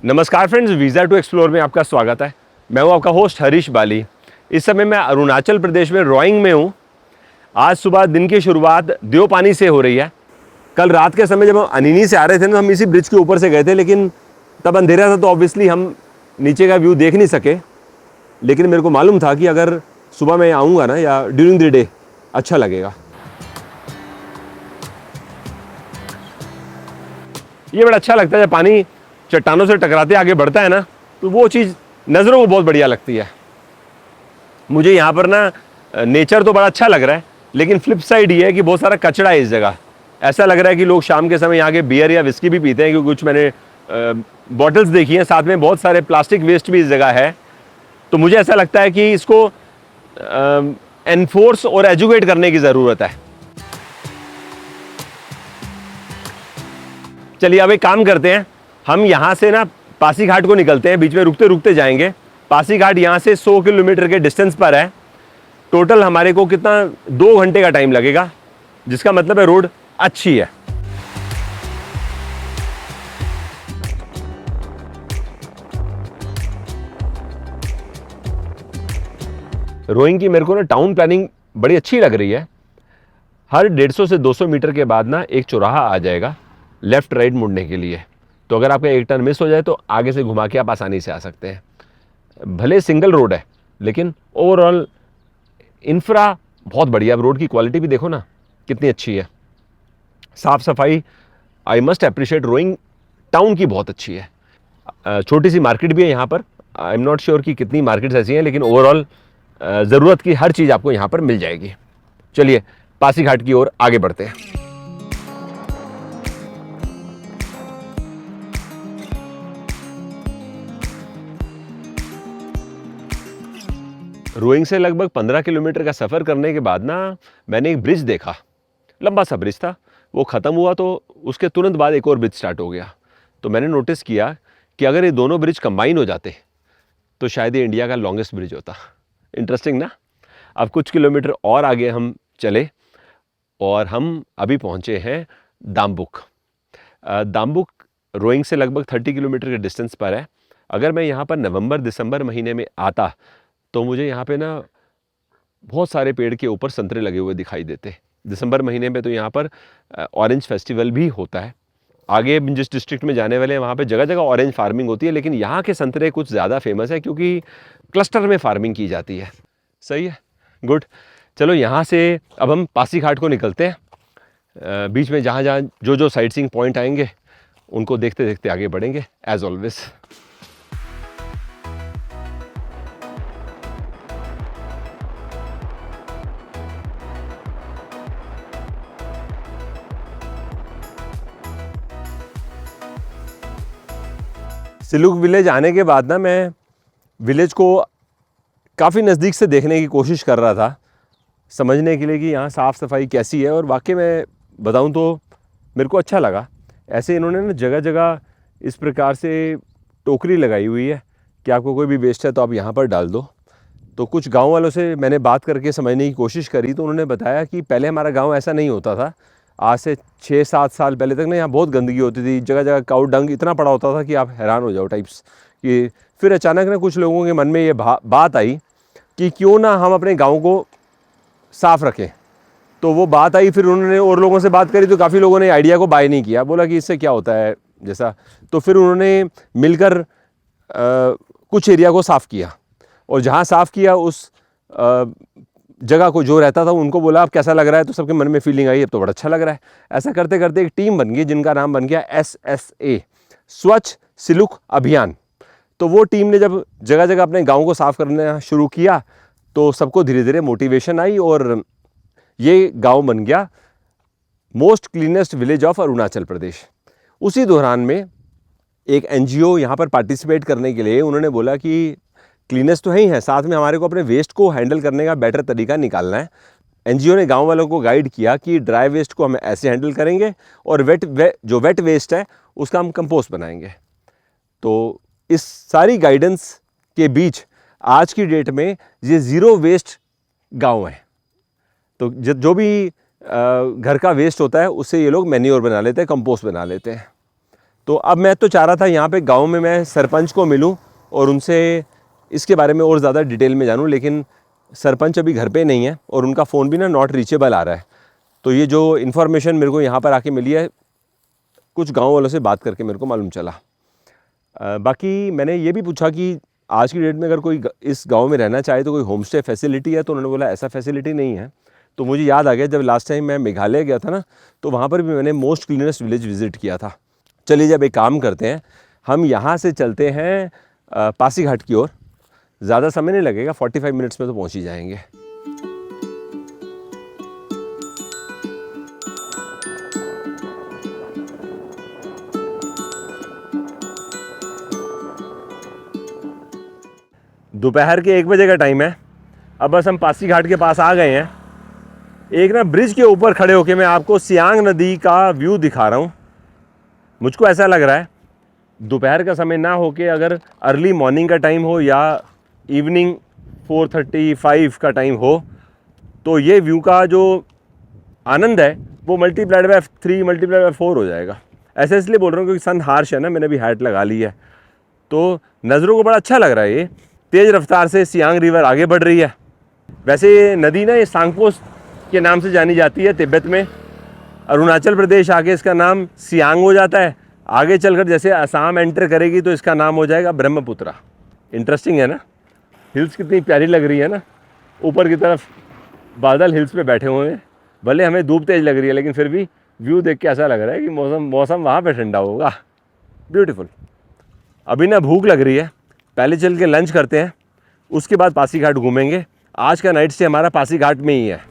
नमस्कार friends, visa to explore में आपका स्वागत है। मैं हूं आपका होस्ट हरीश बाली। इस समय मैं अरुणाचल प्रदेश में रोइंग में हूं। आज सुबह दिन की शुरुआत देवपानी से हो रही है। कल रात के समय जब हम अनिनी से आ रहे थे ना, हम इसी ब्रिज के ऊपर से गए थे, लेकिन तब अंधेरा था तो ऑब्वियसली हम नीचे का व्यू देख नहीं सके। लेकिन मेरे को मालूम था कि अगर सुबह मैं आऊँगा ना या ड्यूरिंग द डे अच्छा लगेगा। ये बड़ा अच्छा लगता है जब पानी चट्टानों से टकराते आगे बढ़ता है ना, तो वो चीज़ नज़रों को बहुत बढ़िया लगती है। मुझे यहाँ पर ना नेचर तो बड़ा अच्छा लग रहा है, लेकिन फ्लिप साइड ये है कि बहुत सारा कचरा है इस जगह। ऐसा लग रहा है कि लोग शाम के समय यहाँ के बियर या विस्की भी पीते हैं, क्योंकि कुछ मैंने बॉटल्स देखी हैं, साथ में बहुत सारे प्लास्टिक वेस्ट भी इस जगह है। तो मुझे ऐसा लगता है कि इसको एनफोर्स और एजुकेट करने की ज़रूरत है। चलिए अब एक काम करते हैं, हम यहाँ से ना पासीघाट को निकलते हैं। बीच में रुकते रुकते जाएंगे। पासीघाट यहाँ से 100 किलोमीटर के डिस्टेंस पर है। टोटल हमारे को कितना 2 घंटे का टाइम लगेगा, जिसका मतलब है रोड अच्छी है। रोइंग की मेरे को ना टाउन प्लानिंग बड़ी अच्छी लग रही है। हर 150 से 200 मीटर के बाद ना एक चौराहा आ जाएगा लेफ्ट राइट मुड़ने के लिए। तो अगर आपका एक टर्न मिस हो जाए तो आगे से घुमा के आप आसानी से आ सकते हैं। भले सिंगल रोड है, लेकिन ओवरऑल इंफ्रा बहुत बढ़िया। रोड की क्वालिटी भी देखो ना कितनी अच्छी है, साफ सफाई। I must appreciate, Roing town की बहुत अच्छी है। छोटी सी मार्केट भी है यहाँ पर। आई एम नॉट श्योर कि कितनी मार्केट्स ऐसी हैं, लेकिन ओवरऑल ज़रूरत की हर चीज़ आपको यहाँ पर मिल जाएगी। चलिए पासीघाट की ओर आगे बढ़ते हैं। रोइंग से लगभग 15 किलोमीटर का सफ़र करने के बाद ना मैंने एक ब्रिज देखा। लंबा सा ब्रिज था, वो ख़त्म हुआ तो उसके तुरंत बाद एक और ब्रिज स्टार्ट हो गया। तो मैंने नोटिस किया कि अगर ये दोनों ब्रिज कंबाइन हो जाते तो शायद ये इंडिया का लॉन्गेस्ट ब्रिज होता। इंटरेस्टिंग ना। अब कुछ किलोमीटर और आगे हम चले और हम अभी पहुँचे हैं दाम्बुक। दाम्बुक रोइंग से लगभग 30 किलोमीटर के डिस्टेंस पर है। अगर मैं यहाँ पर नवंबर दिसंबर महीने में आता तो मुझे यहाँ पे ना बहुत सारे पेड़ के ऊपर संतरे लगे हुए दिखाई देते। दिसंबर महीने में तो यहाँ पर ऑरेंज फेस्टिवल भी होता है। आगे जिस डिस्ट्रिक्ट में जाने वाले हैं वहाँ पे जगह जगह ऑरेंज फार्मिंग होती है, लेकिन यहाँ के संतरे कुछ ज़्यादा फेमस है क्योंकि क्लस्टर में फार्मिंग की जाती है। सही है, गुड। चलो यहाँ से अब हम पासीघाट को निकलते हैं। बीच में जहाँ जहाँ जो साइट सीइंग पॉइंट आएंगे उनको देखते देखते आगे बढ़ेंगे एज ऑलवेज। सिलुक विलेज आने के बाद ना मैं विलेज को काफ़ी नज़दीक से देखने की कोशिश कर रहा था, समझने के लिए कि यहाँ साफ़ सफाई कैसी है। और वाकई में बताऊँ तो मेरे को अच्छा लगा। ऐसे इन्होंने ना जगह जगह इस प्रकार से टोकरी लगाई हुई है कि आपको कोई भी वेस्ट है तो आप यहाँ पर डाल दो। तो कुछ गांव वालों से मैंने बात करके समझने की कोशिश करी तो उन्होंने बताया कि पहले हमारा गांव ऐसा नहीं होता था। आज से 6-7 साल पहले तक ना यहाँ बहुत गंदगी होती थी। जगह जगह काऊ डंग इतना पड़ा होता था कि आप हैरान हो जाओ टाइप्स कि। फिर अचानक ना कुछ लोगों के मन में ये बात आई कि क्यों ना हम अपने गाँव को साफ़ रखें। तो वो बात आई, फिर उन्होंने और लोगों से बात करी तो काफ़ी लोगों ने आइडिया को बाय नहीं किया, बोला कि इससे क्या होता है जैसा। तो फिर उन्होंने मिलकर कुछ एरिया को साफ़ किया और जहाँ साफ़ किया उस जगह को जो रहता था उनको बोला अब कैसा लग रहा है। तो सबके मन में फीलिंग आई अब तो बड़ा अच्छा लग रहा है। ऐसा करते करते एक टीम बन गई जिनका नाम बन गया SSA, स्वच्छ सिलुक अभियान। तो वो टीम ने जब जगह जगह अपने गाँव को साफ़ करना शुरू किया तो सबको धीरे धीरे मोटिवेशन आई और ये गाँव बन गया most cleanest village of Arunachal Pradesh. उसी दौरान में एक NGO यहाँ पर पार्टिसिपेट करने के लिए उन्होंने बोला कि क्लीनेस तो है ही है, साथ में हमारे को अपने वेस्ट को हैंडल करने का बेटर तरीका निकालना है। NGO ने गांव वालों को गाइड किया कि ड्राई वेस्ट को हम ऐसे हैंडल करेंगे और जो वेट वेस्ट है उसका हम कंपोस्ट बनाएंगे। तो इस सारी गाइडेंस के बीच आज की डेट में ये ज़ीरो वेस्ट गांव है। तो जो भी घर का वेस्ट होता है उससे ये लोग मैन्योर बना लेते हैं, कंपोस्ट बना लेते हैं। तो अब मैं तो चाह रहा था यहाँ पे गांव में मैं सरपंच को मिलूँ और उनसे इसके बारे में और ज़्यादा डिटेल में जानूँ, लेकिन सरपंच अभी घर पे नहीं है और उनका फ़ोन भी ना नॉट रीचेबल आ रहा है। तो ये जो इन्फॉर्मेशन मेरे को यहाँ पर आके मिली है, कुछ गाँव वालों से बात करके मेरे को मालूम चला। बाकी मैंने ये भी पूछा कि आज की डेट में अगर कोई इस गांव में रहना चाहे तो कोई होम स्टे फैसिलिटी है, तो उन्होंने बोला ऐसा फैसिलिटी नहीं है। तो मुझे याद आ गया, जब लास्ट टाइम मैं मेघालय गया था ना, तो वहाँ पर भी मैंने मोस्ट क्लीनेस्ट विलेज विज़िट किया था। चलिए जब एक काम करते हैं, हम यहाँ से चलते हैं पासीघाट की ओर। ज़्यादा समय नहीं लगेगा, 45 मिनट्स में तो पहुँच ही जाएंगे। दोपहर के 1 बजे का टाइम है। अब बस हम पासीघाट के पास आ गए हैं। एक ना ब्रिज के ऊपर खड़े होकर मैं आपको सियांग नदी का व्यू दिखा रहा हूँ। मुझको ऐसा लग रहा है दोपहर का समय ना होके अगर अर्ली मॉर्निंग का टाइम हो या इवनिंग 4:35 का टाइम हो, तो ये व्यू का जो आनंद है वो मल्टीप्लाइड बाय 3 मल्टीप्लाइड बाय 4 हो जाएगा। ऐसे इसलिए बोल रहा हूँ क्योंकि सन हार्श है ना, मैंने भी हैट लगा ली है, तो नज़रों को बड़ा अच्छा लग रहा है। ये तेज़ रफ्तार से सियांग रिवर आगे बढ़ रही है। वैसे ये नदी ना, ये सांगपो के नाम से जानी जाती है तिब्बत में। अरुणाचल प्रदेश आके इसका नाम सियांग हो जाता है। आगे चलकर जैसे असम एंटर करेगी तो इसका नाम हो जाएगा ब्रह्मपुत्रा। इंटरेस्टिंग है ना। हिल्स कितनी प्यारी लग रही है ना, ऊपर की तरफ बादल हिल्स पे बैठे हुए हैं। भले हमें धूप तेज लग रही है, लेकिन फिर भी व्यू देख के ऐसा लग रहा है कि मौसम वहाँ पे ठंडा होगा। ब्यूटीफुल। अभी ना भूख लग रही है, पहले चल के लंच करते हैं, उसके बाद पासीघाट घूमेंगे। आज का नाइट स्टे हमारा पासीघाट में ही है।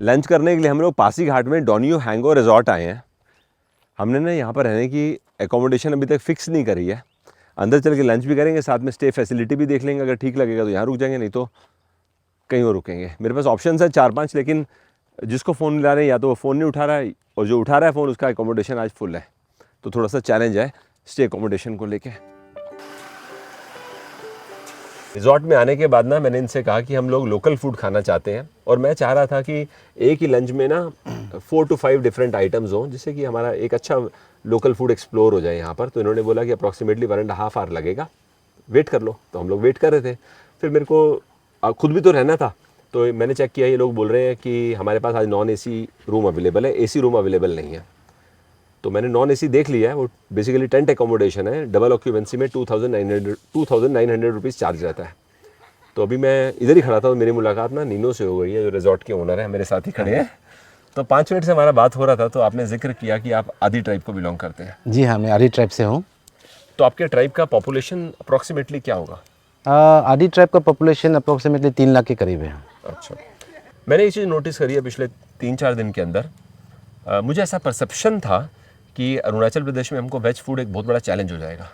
लंच करने के लिए हम लोग पासीघाट में डोनियो हैंगो रिजॉर्ट आए हैं। हमने ना यहाँ पर रहने की एकोमोडेशन अभी तक फिक्स नहीं करी है। अंदर चल के लंच भी करेंगे, साथ में स्टे फैसिलिटी भी देख लेंगे। अगर ठीक लगेगा तो यहाँ रुक जाएंगे, नहीं तो कहीं और रुकेंगे। मेरे पास ऑप्शन है 4-5, लेकिन जिसको फ़ोन मिला रहे हैं या तो वो फ़ोन नहीं उठा रहा है, और जो उठा रहा है फ़ोन उसका एकोमोडेशन आज फुल है। तो थोड़ा सा चैलेंज है स्टे एकोमोडेशन को लेके। रिजॉर्ट में आने के बाद ना मैंने इनसे कहा कि हम लोग लोकल फूड खाना चाहते हैं, और मैं चाह रहा था कि एक ही लंच में ना 4 to 5 डिफरेंट आइटम्स हों, जिससे कि हमारा एक अच्छा लोकल फूड एक्सप्लोर हो जाए यहाँ पर। तो इन्होंने बोला कि अप्रॉक्सीमेटली 1.5 आवर लगेगा, वेट कर लो। तो हम लोग वेट कर रहे थे। फिर मेरे को खुद भी तो रहना था, तो मैंने चेक किया, ये लोग बोल रहे हैं कि हमारे पास आज नॉन AC रूम अवेलेबल है, AC रूम अवेलेबल नहीं है। तो मैंने नॉन AC देख लिया है। वो बेसिकली टेंट एकोमोडेशन है, डबल ऑक्यूपेंसी में 2,900 रुपीज़ चार्ज रहता है। तो अभी मैं इधर ही खड़ा था, तो मेरी मुलाकात ना नीनो से हो गई है, जो रिजॉर्ट के ओनर है, मेरे साथ ही खड़े हैं। तो 5 मिनट से हमारा बात हो रहा था, तो आपने जिक्र किया कि आप आदि ट्राइब को बिलोंग करते हैं। जी हाँ, मैं आदि ट्राइब से हूँ। तो आपके ट्राइब का पॉपुलेशन अप्रॉक्सीमेटली क्या होगा? आदि ट्राइब का पॉपुलेशन अप्रॉक्सीमेटली 3 लाख के करीब है। अच्छा, मैंने ये चीज़ नोटिस करी है पिछले 3-4 दिन के अंदर। मुझे ऐसा परसेप्शन था कि अरुणाचल प्रदेश में हमको वेज फूड एक बहुत बड़ा चैलेंज हो जाएगा,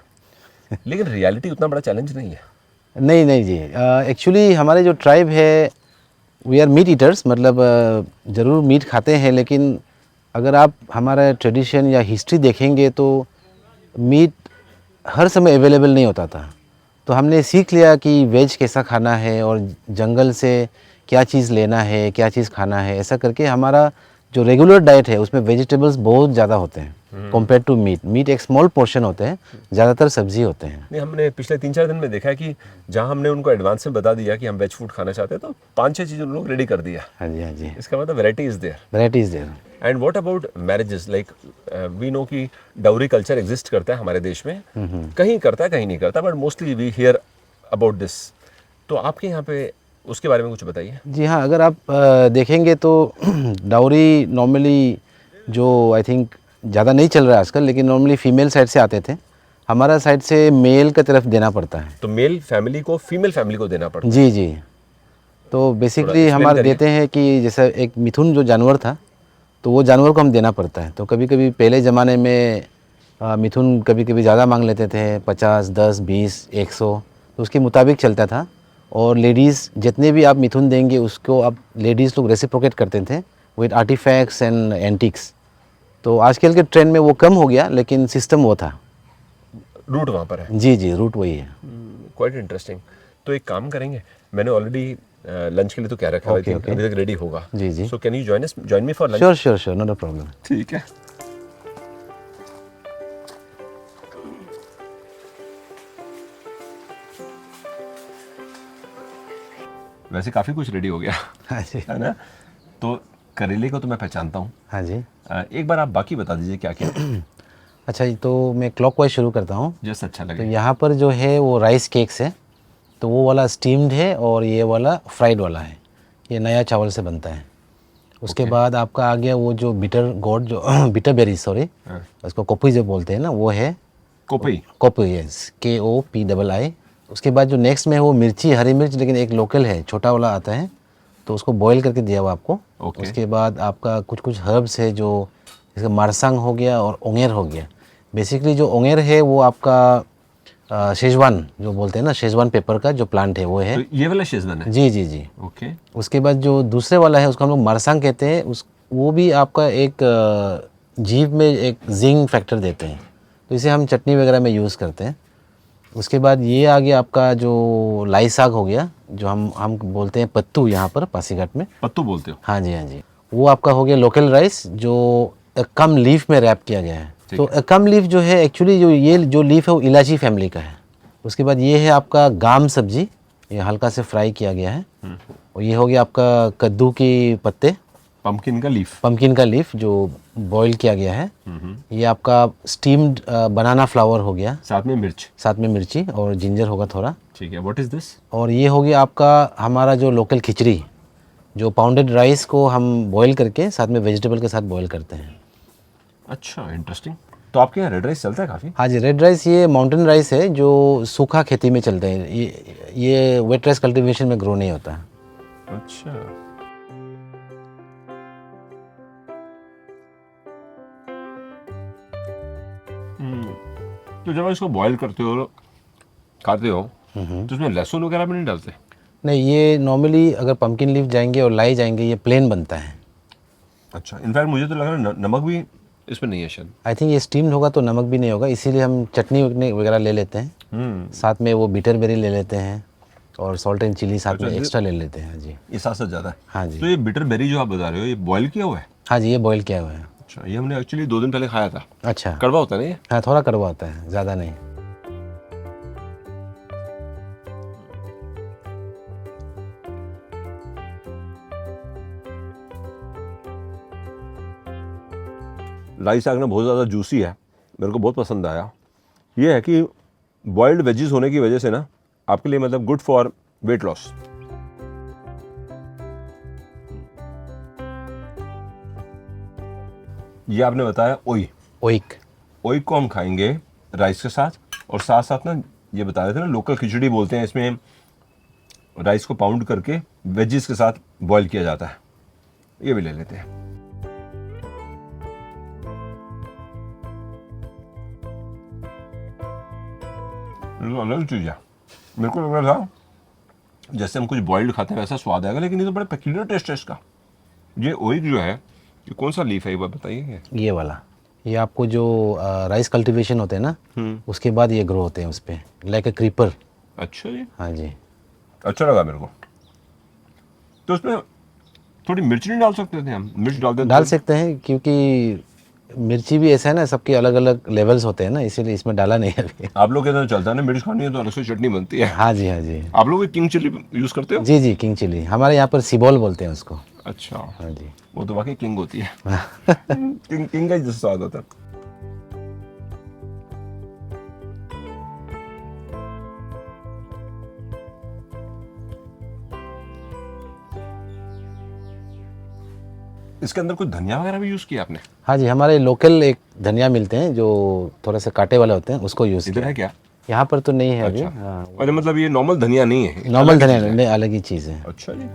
लेकिन रियलिटी उतना बड़ा चैलेंज नहीं है। नहीं जी, एक्चुअली हमारे जो ट्राइब है वी आर मीट ईटर्स, मतलब ज़रूर मीट खाते हैं, लेकिन अगर आप हमारा ट्रेडिशन या हिस्ट्री देखेंगे तो मीट हर समय अवेलेबल नहीं होता था। तो हमने सीख लिया कि वेज कैसा खाना है और जंगल से क्या चीज़ लेना है, क्या चीज़ खाना है। ऐसा करके हमारा जो रेगुलर डाइट है उसमें वेजिटेबल्स बहुत ज़्यादा होते हैं कंपेयर टू मीट। मीट एक स्मॉल पोर्शन होते हैं, ज़्यादातर सब्जी होते हैं। नहीं, हमने पिछले 3-4 दिन में देखा है कि जहाँ हमने उनको एडवांस में बता दिया कि हम वेज फूड खाना चाहते हैं, तो 5-6 चीज़ उन लोग रेडी कर दिया। हाँ जी, इसका मतलब variety is there. Variety is there. And what about marriages? Like we know कि डाउरी कल्चर एग्जिस्ट करता है हमारे देश में, कहीं करता है कहीं नहीं करता, but mostly we hear about this. तो आपके यहाँ पे उसके बारे में कुछ बताइए। जी हाँ, अगर आप देखेंगे तो डाउरी नॉर्मली जो आई थिंक ज़्यादा नहीं चल रहा है आजकल, लेकिन नॉर्मली फीमेल साइड से आते थे। हमारा साइड से मेल की तरफ देना पड़ता है। तो मेल फैमिली को फीमेल फैमिली को देना पड़ता है? जी। तो बेसिकली हमारे देते हैं कि जैसे एक मिथुन जो जानवर था, तो वो जानवर को हम देना पड़ता है। तो कभी कभी पहले ज़माने में मिथुन कभी कभी ज़्यादा मांग लेते थे, 50, 10, 20, 100, तो उसके मुताबिक चलता था। और लेडीज़ जितने भी आप मिथुन देंगे उसको आप लेडीज़ लोग रेसिप्रोकेट करते थे विद आर्टिफैक्ट्स एंड एंटिक्स। तो आजकल के ट्रेंड में वो कम हो गया, लेकिन सिस्टम वो था। रूट वहाँ पर है। जी जी, रूट वही है। Quite interesting. तो एक काम करेंगे, मैंने ऑलरेडी लंच के लिए तो क्या रखा है, Okay, okay. अभी तक रेडी होगा। जी, जी। So can you join me for lunch? Sure sure sure, no problem. ठीक है। वैसे काफ़ी कुछ रेडी हो गया हाँ जी, है ना। तो करेले को तो मैं पहचानता हूँ। हाँ जी। एक बार आप बाकी बता दीजिए क्या क्या। अच्छा जी, तो मैं क्लॉकवाइज शुरू करता हूँ। जैसे अच्छा तो लगे। यहाँ पर जो है वो राइस केक्स है, तो वो वाला स्टीम्ड है और ये वाला फ्राइड वाला है। ये नया चावल से बनता है। उसके बाद आपका आ गया वो जो बिटर गोड, जो बिटर बेरी, सॉरी, हाँ। उसको कोपी जो बोलते हैं ना, वो है कोपई। Copy, yes, KOPII। उसके बाद जो नेक्स्ट में है वो मिर्ची, हरी मिर्च, लेकिन एक लोकल है, छोटा वाला आता है, तो उसको बॉईल करके दिया हुआ आपको। ओके। उसके बाद आपका कुछ कुछ हर्ब्स है, जो जैसे मारसांग हो गया और ओंगेर हो गया। बेसिकली जो ओंगेर है वो आपका शेजवान जो बोलते हैं ना, शेजवान पेपर का जो प्लांट है वो है। तो ये वाला शेजवान है। जी जी जी। ओके। उसके बाद जो दूसरे वाला है उसको हम लोग मारसांग कहते हैं। उस वो भी आपका एक जीभ में एक जिंक फैक्टर देते हैं, तो इसे हम चटनी वगैरह में यूज़ करते हैं। उसके बाद ये आ गया आपका जो लाई साग हो गया, जो हम बोलते हैं पत्तू यहाँ पर पासीघाट में। पत्तू बोलते हो। हाँ जी, हाँ जी। वो आपका हो गया लोकल राइस, जो कम लीफ में रैप किया गया है। ठीक तो कम लीफ जो है एक्चुअली, जो ये जो लीफ है वो इलायची फैमिली का है। उसके बाद ये है आपका गाम सब्जी, ये हल्का से फ्राई किया गया है। और ये हो गया आपका कद्दू की पत्ते, पंपकिन का लीफ। पंपकिन का लीफ जो बॉईल किया गया है। ये आपका स्टीम्ड बनाना फ्लावर हो गया, साथ में मिर्च। साथ में मिर्ची और जिंजर होगा थोड़ा। ठीक है। What is this? और ये हो गया आपका हमारा जो लोकल खिचड़ी, जो पाउंडेड राइस को हम बॉईल करके साथ में वेजिटेबल के साथ बॉईल करते हैं। अच्छा, इंटरेस्टिंग। तो आपके यहाँ रेड राइस चलता है काफ़ी? हाँ जी, रेड राइस ये माउंटेन राइस है जो सूखा खेती में चलते हैं। ये वेट राइस कल्टीवेशन में ग्रो नहीं होता। अच्छा। तो जब इसको बॉईल करते हो, खाते हो, तो उसमें लहसुन वगैरह भी नहीं डालते? नहीं, ये नॉर्मली अगर पंपकिन लीफ जाएंगे और लाई जाएंगे, ये प्लेन बनता है। अच्छा। इनफैक्ट मुझे तो लग रहा है नमक भी इसमें नहीं है शायद। आई थिंक ये स्टीम्ड होगा तो नमक भी नहीं होगा, इसीलिए हम चटनी वटनी वगैरह ले लेते हैं। साथ में वो बीटर बेरी ले लेते हैं और सॉल्ट एंड चिली साथ में एक्स्ट्रा ले लेते हैं। हाँ जी, ये साथ साथ ज़्यादा है। हाँ जी। तो ये बिटर बेरी जो आप बता रहे हो, ये बॉईल किया हुआ है? हाँ जी, ये बॉईल किया हुआ है। अच्छा। ये हमने एक्चुअली 2 दिन पहले खाया था। अच्छा। कड़वा होता है ना ये? हाँ, थोड़ा कड़वा होता है, ज़्यादा नहीं। लाई साग ना बहुत ज़्यादा जूसी है, मेरे को बहुत पसंद आया। ये है कि बॉइल्ड वेजीज होने की वजह से ना आपके लिए मतलब गुड फॉर वेट लॉस। ये आपने बताया ओई। ओइक। ओई को हम खाएंगे राइस के साथ, और साथ साथ ना ये बता रहे थे ना लोकल खिचड़ी बोलते हैं, इसमें राइस को पाउंड करके वेजीज के साथ बॉईल किया जाता है। ये भी ले लेते हैं। अलग चीज़ है। मेरे को लग रहा था जैसे हम कुछ बॉइल्ड खाते हैं वैसा स्वाद आएगा, लेकिन ये तो बड़ा पेक्यूलियर टेस्ट है इसका। ये ओइक जो है, ये कौन सा लीफ है ये बात बताइए? ये वाला, ये आपको जो राइस कल्टीवेशन होते हैं ना, उसके बाद ये ग्रो होते हैं उस पर, लाइक ए क्रीपर। अच्छा जी। हाँ जी। अच्छा लगा मेरे को। तो उसमें थोड़ी मिर्च नहीं डाल सकते थे हम? मिर्च डाल देते? डाल सकते हैं, क्योंकि मिर्ची भी ऐसा है ना, सबके अलग अलग लेवल्स होते हैं ना, इसीलिए इसमें डाला नहीं है अभी। आप लोग के इधर चलता है ना, मिर्च खानी है तो अलग से चटनी बनती है। हाँ जी, हाँ जी। आप लोग किंग चिली यूज़ करते हो? जी जी, किंग चिली, हमारे यहाँ पर सिबोल बोलते हैं उसको। अच्छा। हाँ जी। वो तो वाकई किंग होती है। किंग का ही जैसा स्वाद होता है। इसके अंदर कुछ धनिया वगैरह भी यूज़ किया आपने? हाँ जी, हमारे लोकल एक धनिया मिलते हैं जो थोड़ा सा कांटे वाले होते हैं, उसको यूज़ इधर किया। है क्या? यहाँ पर तो नहीं है अभी। अच्छा। हाँ, अरे मतलब ये नॉर्मल धनिया नहीं है? नॉर्मल अलग धनिया चीज़ है। नहीं, अलग ही चीज़ है। अच्छा जी।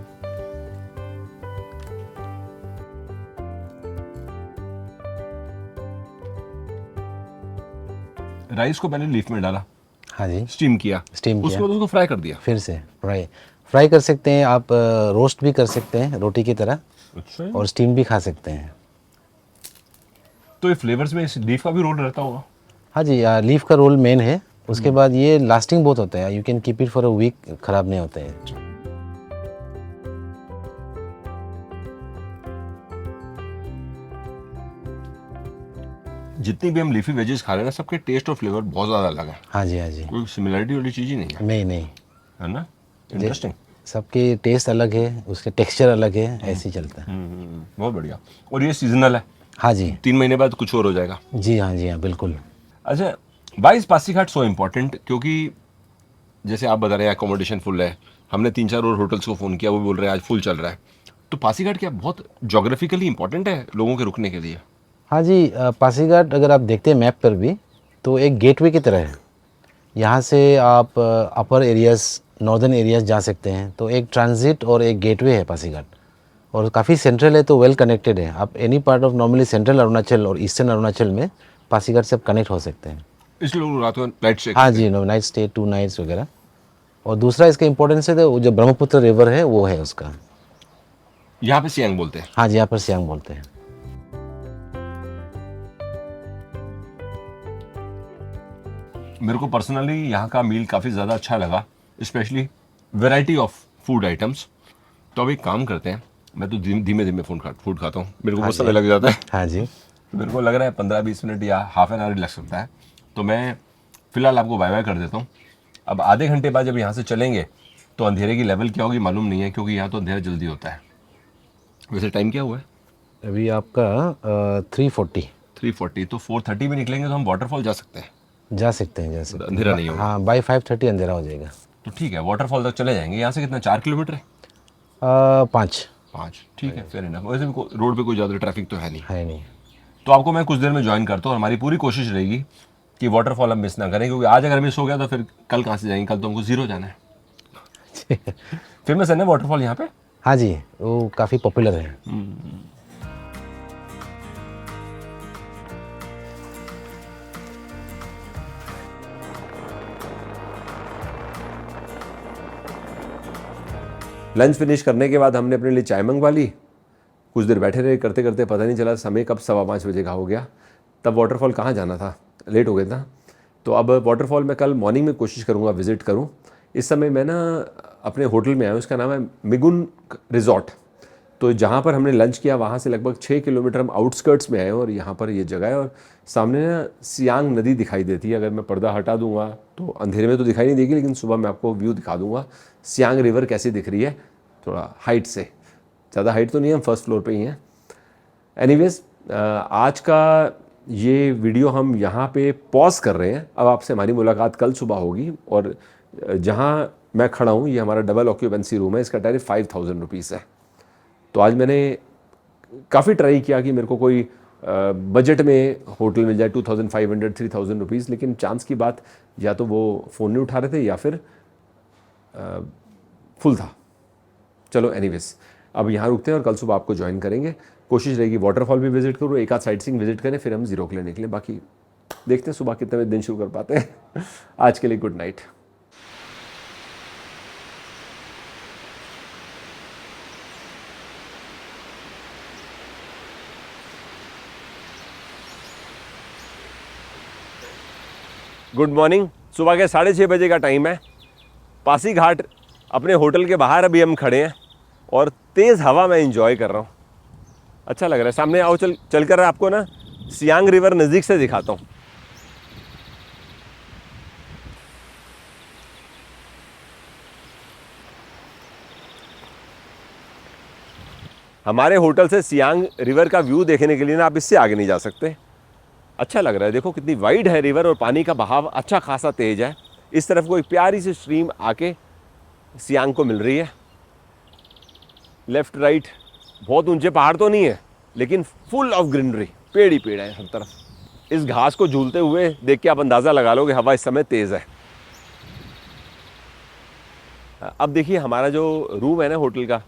राइस को पहले लीफ में डाला, हाँ जी, स्टीम किया, स्टीम किया, उसके बाद उसको फ्राई कर दिया। फिर से फ्राई कर सकते हैं आप, रोस्ट भी कर सकते हैं रोटी की तरह, अच्छा। और स्टीम भी खा सकते हैं। तो ये फ्लेवर्स में इस लीफ का भी रोल रहता होगा? हाँ जी, लीफ का रोल मेन है। उसके बाद ये लास्टिंग बहुत होता है, you can keep it for a week, ख़राब नहीं होते हैं। जितनी भी हम लीफी वेजेस खा रहे हैं ना, सबके टेस्ट और फ्लेवर बहुत ज़्यादा अलग है। हाँ जी, हाँ जी। कोई सिमिलरिटी वाली चीज़ ही नहीं है, नहीं नहीं, है ना? इंटरेस्टिंग। सबके टेस्ट अलग है, उसके टेक्सचर अलग है, ऐसे ही चलता है। बहुत बढ़िया। और ये सीजनल है, हाँ जी। 3 महीने बाद कुछ और हो जाएगा। जी हाँ, जी हाँ, बिल्कुल। अच्छा, why is Pasighat so important? क्योंकि जैसे आप बता रहे हैं अकोमोडेशन फुल है, हमने 3-4 और होटल्स को फ़ोन किया, वो बोल रहे हैं आज फुल चल रहा है। तो पासीघाट क्या बहुत जोग्राफिकली इंपॉर्टेंट है लोगों के रुकने के लिए? हाँ जी, पासीघाट अगर आप देखते हैं मैप पर भी, तो एक गेटवे की तरह है। यहाँ से आप अपर एरियाज़, नॉर्दर्न एरियाज़ जा सकते हैं। तो एक ट्रांजिट और एक गेटवे है पासीघाट, और काफ़ी सेंट्रल है, तो वेल कनेक्टेड है। आप any part of normally central Arunachal और ईस्टर्न अरुणाचल में पासीघाट से आप कनेक्ट हो सकते हैं। इसलिए लोग रात को नाइट स्टे हाँ जी, नाइट स्टे, 2 नाइट्स वगैरह। और दूसरा इसका इंपॉर्टेंस है, तो जो ब्रह्मपुत्र रिवर है वो है उसका। यहाँ पे सियांग बोलते हैं। हाँ जी, यहाँ पर सियांग बोलते हैं। मेरे को पर्सनली यहाँ का मील काफ़ी ज़्यादा अच्छा लगा, specially variety of food items. तो अब एक काम करते हैं, मैं तो धीमे धीमे फूड खाता हूँ, मेरे को बहुत समय लग जाता है। हाँ जी, मेरे को लग रहा है 15-20 मिनट या हाफ एन आवर लग सकता है। तो मैं फ़िलहाल आपको बाय बाय कर देता हूँ। अब आधे घंटे बाद जब यहाँ से चलेंगे तो अंधेरे की लेवल क्या होगी मालूम नहीं है, क्योंकि यहाँ तो अंधेरा जल्दी होता है। वैसे टाइम क्या हुआ है? अभी आपका 3:40। 3:40, तो 4:30 में निकलेंगे तो हम वाटरफॉल जा सकते हैं। जा सकते हैं, जा सकते हैं। अंधेरा नहीं होगा। हाँ, बाय 5:30 अंधेरा हो जाएगा। तो ठीक है, वाटरफॉल तक चले जाएंगे। यहाँ से कितना, 4 किलोमीटर है? 5 ठीक है, फेयर इनफ। वैसे भी रोड पे कोई ज़्यादा ट्रैफिक तो है नहीं। है नहीं। तो आपको मैं कुछ देर में ज्वाइन करता हूँ, और हमारी पूरी कोशिश रहेगी कि वाटरफॉल हम मिस ना करें, क्योंकि आज अगर मिस हो गया तो फिर कल कहाँ से जाएंगे? कल तो हमको ज़ीरो जाना है। फेमस है ना वाटरफॉल यहाँ पे? हाँ जी, वो काफ़ी पॉपुलर है। लंच फिनिश करने के बाद हमने अपने लिए चाय मंगवा ली। कुछ देर बैठे रहे, करते करते पता नहीं चला समय कब 5:15 बजे का हो गया। तब वाटरफॉल कहाँ जाना था, लेट हो गया था। तो अब वाटरफॉल मैं कल मॉर्निंग में कोशिश करूँगा विज़िट करूँ। इस समय मैं ना अपने होटल में आया हूँ, उसका नाम है मिगुन रिजॉर्ट। तो जहाँ पर हमने लंच किया वहाँ से लगभग 6 किलोमीटर हम आउटस्कर्ट्स में आए हैं, और यहाँ पर ये जगह है। और सामने ना सियांग नदी दिखाई देती है। अगर मैं पर्दा हटा दूंगा तो अंधेरे में तो दिखाई नहीं देगी, लेकिन सुबह मैं आपको व्यू दिखा दूंगा सियांग रिवर कैसी दिख रही है, थोड़ा हाइट से। ज़्यादा हाइट तो नहीं है, हम फर्स्ट फ्लोर पे ही हैं। एनीवेज, आज का ये वीडियो हम यहाँ पे पॉज कर रहे हैं। अब आपसे हमारी मुलाकात कल सुबह होगी। और जहाँ मैं खड़ा हूँ ये हमारा डबल ऑक्यूपेंसी रूम है, इसका टैरिफ 5,000 रुपीज़ है। तो आज मैंने काफ़ी ट्राई किया कि मेरे को कोई बजट में होटल मिल जाए 2,500-3,000 रुपीज़, लेकिन चांस की बात, या तो वो फ़ोन नहीं उठा रहे थे या फिर फुल था। चलो एनीवेज, अब यहाँ रुकते हैं और कल सुबह आपको ज्वाइन करेंगे। कोशिश रहेगी वाटरफॉल भी विजिट करूँ, एक आध साइट सीइंग विजिट करें, फिर हम ज़ीरो के लिए निकलें। बाकी देखते हैं सुबह कितने बजे दिन शुरू कर पाते हैं। आज के लिए गुड नाइट। Good morning. सुबह के 6:30 बजे का टाइम है। पासीघाट अपने होटल के बाहर अभी हम खड़े हैं, और तेज़ हवा मैं एंजॉय कर रहा हूँ। अच्छा लग रहा है। सामने आओ, चल कर आपको ना सियांग रिवर नज़दीक से दिखाता हूँ। हमारे होटल से सियांग रिवर का व्यू देखने के लिए ना आप इससे आगे नहीं जा सकते। अच्छा लग रहा है, देखो कितनी वाइड है रिवर, और पानी का बहाव अच्छा खासा तेज है। इस तरफ कोई प्यारी सी स्ट्रीम आके सियांग को मिल रही है। लेफ्ट राइट बहुत ऊंचे पहाड़ तो नहीं है, लेकिन फुल ऑफ ग्रीनरी, पेड़ ही पेड़ है हर तरफ। इस घास को झूलते हुए देख के आप अंदाज़ा लगा लो कि हवा इस समय तेज़ है। अब देखिए हमारा जो रूम है ना होटल का,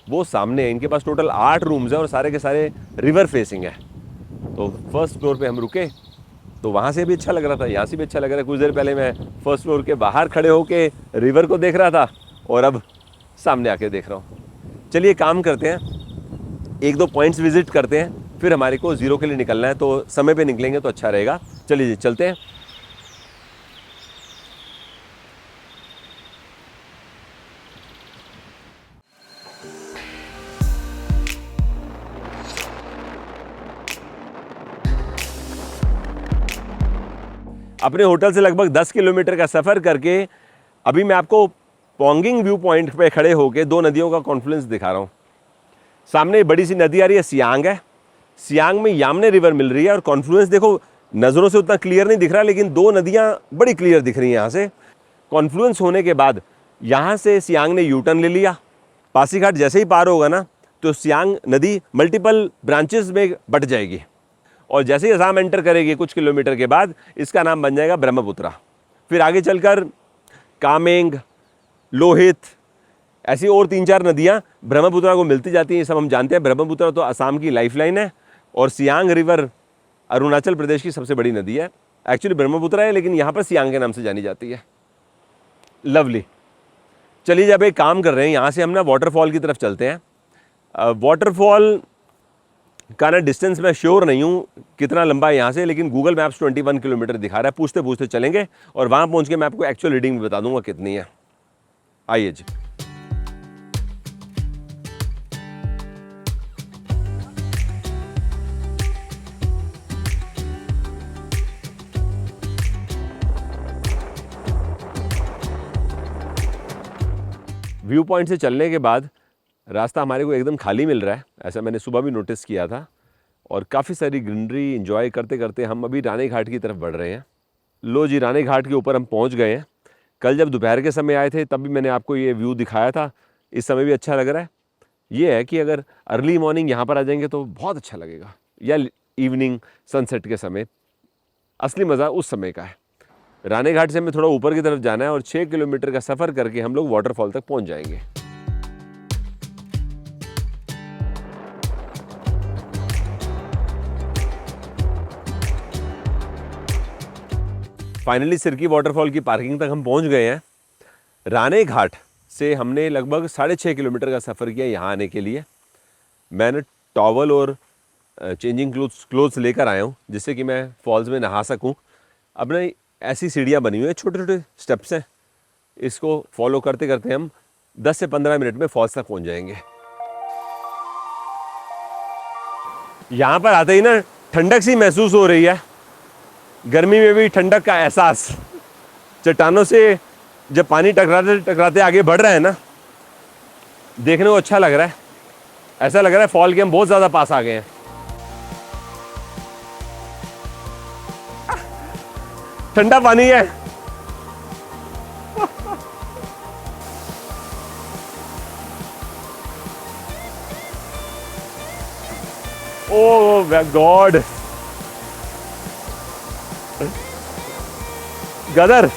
वो सामने है। इनके पास टोटल 8 रूम्स हैं और सारे के सारे रिवर फेसिंग है। तो फर्स्ट फ्लोर पे हम रुके, तो वहाँ से भी अच्छा लग रहा था, यहाँ से भी अच्छा लग रहा है। कुछ देर पहले मैं फर्स्ट फ्लोर के बाहर खड़े होके रिवर को देख रहा था, और अब सामने आके देख रहा हूँ। चलिए काम करते हैं, 1-2 पॉइंट्स विजिट करते हैं, फिर हमारे को 0 के लिए निकलना है, तो समय पे निकलेंगे तो अच्छा रहेगा। चलिए जी चलते हैं। अपने होटल से लगभग 10 किलोमीटर का सफ़र करके अभी मैं आपको पोंगिंग व्यू पॉइंट पे खड़े होकर 2 नदियों का कॉन्फ्लुएंस दिखा रहा हूँ। सामने बड़ी सी नदी आ रही है, सियांग है। सियांग में यामने रिवर मिल रही है और कॉन्फ्लुएंस देखो नज़रों से उतना क्लियर नहीं दिख रहा, लेकिन 2 नदियाँ बड़ी क्लियर दिख रही हैं यहाँ से। कॉन्फ्लुएंस होने के बाद यहाँ से सियांग ने यू टर्न ले लिया। पासीघाट जैसे ही पार होगा ना तो सियांग नदी मल्टीपल ब्रांचेस में बट जाएगी और जैसे ही असम एंटर करेगी कुछ किलोमीटर के बाद इसका नाम बन जाएगा ब्रह्मपुत्रा। फिर आगे चलकर कामेंग, लोहित, ऐसी और 3-4 नदियाँ ब्रह्मपुत्रा को मिलती जाती हैं। ये सब हम जानते हैं। ब्रह्मपुत्रा तो असम की लाइफलाइन है और सियांग रिवर अरुणाचल प्रदेश की सबसे बड़ी नदी है। एक्चुअली ब्रह्मपुत्रा है लेकिन यहाँ पर सियांग के नाम से जानी जाती है। लवली। चलिए जब एक काम कर रहे हैं, यहाँ से हम ना वाटरफॉल की तरफ चलते हैं। वाटरफॉल का ना डिस्टेंस मैं श्योर नहीं हूँ कितना लंबा है यहाँ से, लेकिन गूगल मैप्स 21 किलोमीटर दिखा रहा है। पूछते पूछते चलेंगे और वहाँ पहुँच के मैं आपको एक्चुअल रीडिंग भी बता दूंगा कितनी है। आइए जी। व्यू पॉइंट से चलने के बाद रास्ता हमारे को एकदम खाली मिल रहा है, ऐसा मैंने सुबह भी नोटिस किया था। और काफ़ी सारी ग्रीनरी एंजॉय करते करते हम अभी रानी घाट की तरफ बढ़ रहे हैं। लो जी, रानी घाट के ऊपर हम पहुंच गए हैं। कल जब दोपहर के समय आए थे तब भी मैंने आपको ये व्यू दिखाया था, इस समय भी अच्छा लग रहा है। ये है कि अगर अर्ली मॉर्निंग यहाँ पर आ जाएंगे तो बहुत अच्छा लगेगा, या इवनिंग सनसेट के समय। असली मज़ा उस समय का है। रानी घाट से हमें थोड़ा ऊपर की तरफ जाना है और 6 किलोमीटर का सफ़र करके हम लोग वाटरफॉल तक पहुँच जाएंगे। फाइनली सिरकी वाटरफॉल की पार्किंग तक हम पहुंच गए हैं। रानी घाट से हमने लगभग 6.5 किलोमीटर का सफ़र किया यहाँ आने के लिए। मैंने टॉवल और चेंजिंग क्लोथ्स लेकर आया हूँ जिससे कि मैं फॉल्स में नहा सकूँ। अब ना ऐसी सीढ़ियाँ बनी हुई हैं, छोटे छोटे स्टेप्स हैं, इसको फॉलो करते करते हम 10 से 15 मिनट में फॉल्स तक पहुँच जाएंगे। यहाँ पर आते ही ना ठंडक सी महसूस हो रही है, गर्मी में भी ठंडक का एहसास। चट्टानों से जब पानी टकराते टकराते आगे बढ़ रहा है ना, देखने को अच्छा लग रहा है। ऐसा लग रहा है फॉल के हम बहुत ज़्यादा पास आ गए हैं। ठंडा पानी है। ओह गॉड, गदर,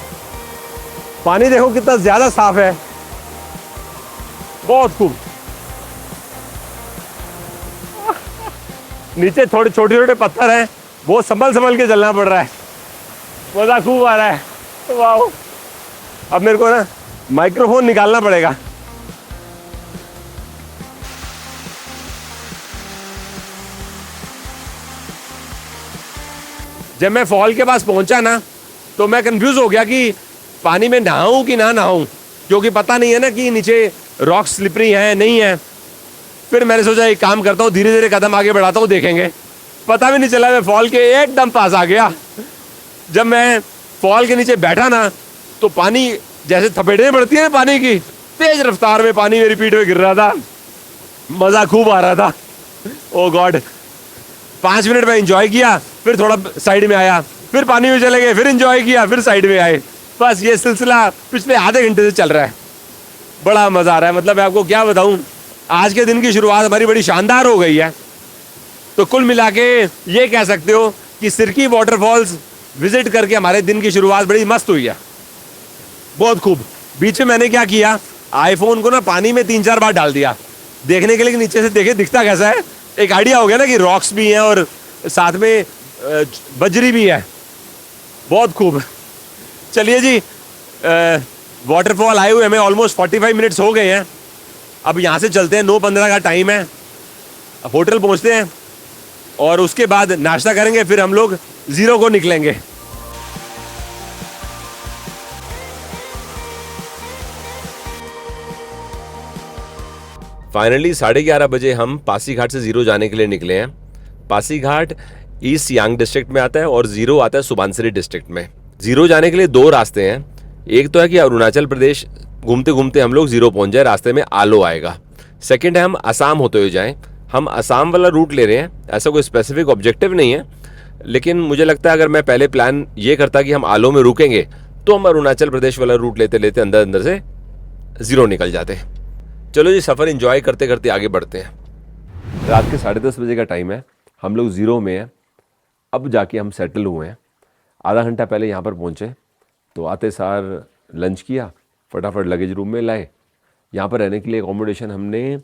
पानी देखो कितना ज्यादा साफ है, बहुत खूब। नीचे थोड़े छोटे छोटे पत्थर हैं, बहुत संभल के चलना पड़ रहा है, मजा खूब आ रहा है। वाह, अब मेरे को ना माइक्रोफोन निकालना पड़ेगा। जब मैं फॉल के पास पहुंचा ना तो मैं कंफ्यूज हो गया कि पानी में नहाऊं कि ना नहाऊं, क्योंकि पता नहीं है ना कि नीचे रॉक स्लिपरी है नहीं है। फिर मैंने सोचा एक काम करता हूँ, धीरे धीरे कदम आगे बढ़ाता हूँ, देखेंगे। पता भी नहीं चला मैं फॉल के एकदम पास आ गया। जब मैं फॉल के नीचे बैठा ना तो पानी जैसे थपेड़े पड़ती है पानी की, तेज रफ्तार में पानी मेरी पीठ पे गिर रहा था। मज़ा खूब आ रहा था। ओ गॉड, 5 मिनट में एंजॉय किया, फिर थोड़ा साइड में आया, फिर पानी में चले गए, फिर एंजॉय किया, फिर साइड में आए। बस ये सिलसिला पिछले आधे घंटे से चल रहा है। बड़ा मज़ा आ रहा है। मतलब मैं आपको क्या बताऊं, आज के दिन की शुरुआत हमारी बड़ी शानदार हो गई है। तो कुल मिला के ये कह सकते हो कि सिरकी वाटरफॉल्स विजिट करके हमारे दिन की शुरुआत बड़ी मस्त हुई है, बहुत खूब। बीच में मैंने क्या किया, आईफोन को ना पानी में 3-4 बार डाल दिया देखने के लिए कि नीचे से देखे दिखता कैसा है। एक आइडिया हो गया ना कि रॉक्स भी हैं और साथ में बजरी भी है, बहुत खूब। चलिए जी, वाटरफॉल आए हुए हमें ऑलमोस्ट 45 मिनट्स हो गए हैं। अब यहाँ से चलते हैं, 9:15 का टाइम है, होटल पहुँचते हैं। और उसके बाद नाश्ता करेंगे, फिर हम लोग ज़ीरो को निकलेंगे। फाइनली 11:30 बजे हम पासीघाट से ज़ीरो जाने के लिए निकले हैं। पासीघाट ईस्ट सियांग डिस्ट्रिक्ट में आता है और ज़ीरो आता है सुबनसिरी डिस्ट्रिक्ट में। ज़ीरो जाने के लिए 2 रास्ते हैं। एक तो है कि अरुणाचल प्रदेश घूमते घूमते हम लोग ज़ीरो पहुंच जाए, रास्ते में आलो आएगा। सेकंड है हम असम होते हुए जाएं। हम असम वाला रूट ले रहे हैं, ऐसा कोई स्पेसिफिक ऑब्जेक्टिव नहीं है, लेकिन मुझे लगता है अगर मैं पहले प्लान ये करता कि हम आलो में रुकेंगे तो हम अरुणाचल प्रदेश वाला रूट लेते लेते अंदर अंदर से ज़ीरो निकल जाते। चलो जी, सफ़र एंजॉय करते करते आगे बढ़ते हैं। रात के 10:30 बजे का टाइम है, हम लोग ज़ीरो में हैं। अब जाके हम सेटल हुए हैं। आधा घंटा पहले यहाँ पर पहुँचे तो आते सार लंच किया, फटाफट लगेज रूम में लाए। यहाँ पर रहने के लिए अकोमोडेशन हमने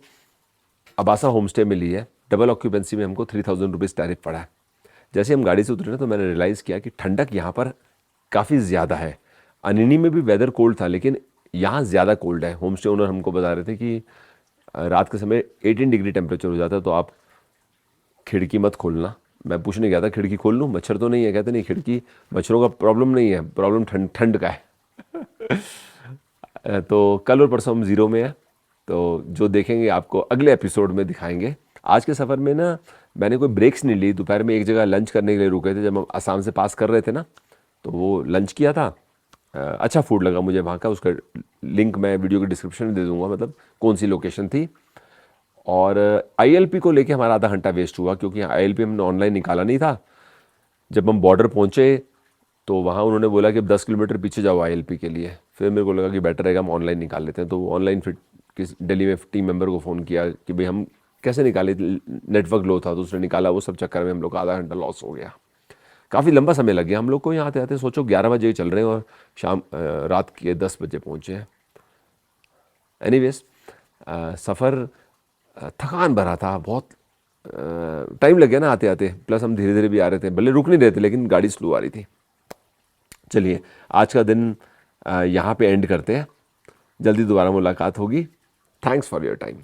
अबासा होम स्टे में ली है। डबल ऑक्यूपेंसी में हमको 3000 रुपीज़ टैरिफ पड़ा है। जैसे हम गाड़ी से उतरे ना तो मैंने रियलाइज़ किया कि ठंडक यहाँ पर काफ़ी ज़्यादा है। अनिनी में भी वेदर कोल्ड था, लेकिन यहाँ ज़्यादा कोल्ड है। होम स्टे ओनर हमको बता रहे थे कि रात के समय 18 डिग्री टेम्परेचर हो जाता है, तो आप खिड़की मत खोलना। मैं पूछने गया था खिड़की खोल लूँ, मच्छर तो नहीं है? कहते नहीं, खिड़की मच्छरों का प्रॉब्लम नहीं है, प्रॉब्लम ठंड का है। तो कल और परसों हम ज़ीरो में हैं, तो जो देखेंगे आपको अगले एपिसोड में दिखाएंगे। आज के सफ़र में ना मैंने कोई ब्रेक्स नहीं ली। दोपहर में एक जगह लंच करने के लिए रुके थे, जब हम आसाम से पास कर रहे थे ना, तो वो लंच किया था। अच्छा फूड लगा मुझे वहाँ का, उसका लिंक मैं वीडियो के डिस्क्रिप्शन में दे दूँगा, मतलब कौन सी लोकेशन थी। और ILP को लेके हमारा आधा घंटा वेस्ट हुआ, क्योंकि ILP हमने ऑनलाइन निकाला नहीं था। जब हम बॉर्डर पहुँचे तो वहाँ उन्होंने बोला कि अब 10 किलोमीटर पीछे जाओ ILP के लिए। फिर मेरे को लगा कि बेटर रहेगा हम ऑनलाइन निकाल लेते हैं। तो ऑनलाइन फिर किस दिल्ली में टीम मेंबर को फ़ोन किया कि भाई हम कैसे निकाले, नेटवर्क लो था तो उसने निकाला। वो सब चक्कर में हम लोग का आधा घंटा लॉस हो गया। काफ़ी लंबा समय लग गया हम लोग को यहाँ आते आते। सोचो 11 बजे चल रहे हैं और रात के 10 बजे पहुँचे हैं। एनीवेज, सफ़र थकान भरा था, बहुत टाइम लग गया ना आते आते। प्लस हम धीरे धीरे भी आ रहे थे, भले रुक नहीं रहे थे, लेकिन गाड़ी स्लो आ रही थी। चलिए, आज का दिन यहाँ पे एंड करते हैं। जल्दी दोबारा मुलाकात होगी। Thanks for your time.